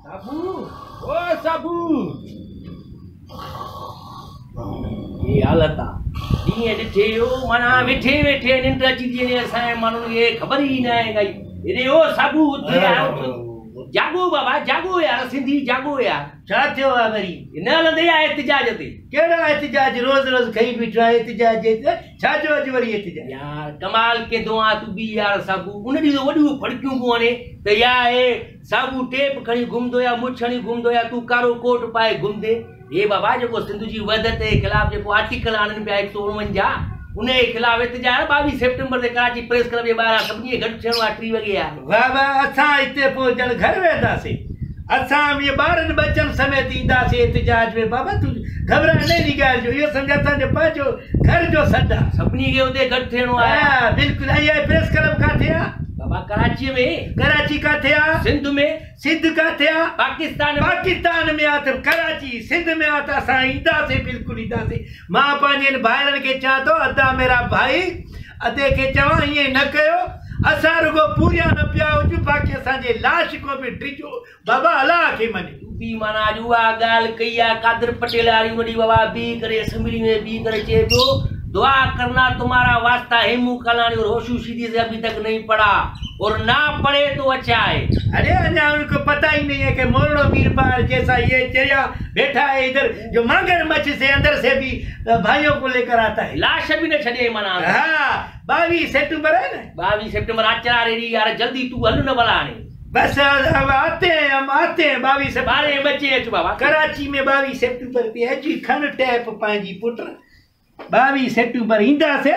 साबू ओ साबू ये हालत डी ॾिठे हो माना वेठे वेठे निंड अची थी वञे असांजे माण्हुनि खे ख़बर ई न आहे काई हेॾे ओ साबू उथे जागो बाबा जागो यार सिंधी जागो यार छा थियो आहे वरी न हलंदे आहे एहतिजाज ते कहिड़ा एहतिजाज रोज़ रोज़ खई बीठो आहे एहतिजाज छा जो अॼु वरी एहतिजाज यार कमाल के दो आ तू बि यार साबू उन ॾींहुं वॾियूं फड़कियूं पियूं वञे त या हे साबू टेप खणी घुमंदो या मुछ खणी घुमंदो या तू कारो कोट पाए घुमंदे हे बाबा जेको सिंध जी वहदत जे ख़िलाफ़ जेको आर्टिकल आणनि पिया 149 उन जे ख़िलाफ़ एहतिजाज 22 सेप्टेम्बर ते कराची प्रेस क्लब जे ॿाहिरां सभिनी गॾु थियणो आहे 3 वॻे यार वाह वाह असां हिते पोइ ॼण घर वेंदासीं असां इहे ॿारनि बचनि समेत ईंदासीं एहतिजाज में बाबा तूं घबराइण जी ॻाल्हि जो इहो सम्झ असांजो पंहिंजो घर जो सॾु आहे सभिनी खे उते गॾु थियणो आहे हा बिल्कुलु ऐं इहा प्रेस क्लब किथे आहे बाबा कराची में कराची किथे आहे सिंध में सिंध किथे आहे पाकिस्तान में आहे त कराची सिंध में आहे त असां ईंदासीं बिल्कुलु ईंदासीं मां पंहिंजे भाइरनि खे चवां थो अदा मेरा भाई अधे खे चवां ईअं न कयो असां रुगो पूरिया न पिया हुजूं बाक़ी असांजे लाश को बि टिजो बाबा अलाह खे मञे तूं बि माना अॼु उहा ॻाल्हि कई आहे कादर पटेल वारी वॾी बाबा बीह करे असेंबली में बीह करे चए पियो दुआ करना तुम्हारा वास्ता हेमू कलानी और होशू सीधी से अभी तक नहीं पढ़ा और ना पढ़े तो अच्छा है अरे अन्या उनको पता ही नहीं है कि मोरनो मीरपाल जैसा ये चेहरा बैठा है इधर जो मगरमच्छ से अंदर से भी भाइयों को लेकर आता है लाश भी न छड़े मना हाँ 22 सितंबर है ना 22 सितंबर आचरा रेडी यार जल्दी तू हल न बलाने बस अब आते हैं हम आते हैं 22 से 12 बजे अच बाबा कराची में 22 सितंबर पे अची खन टैप पांजी पुट 22 सितंबर ईंदा से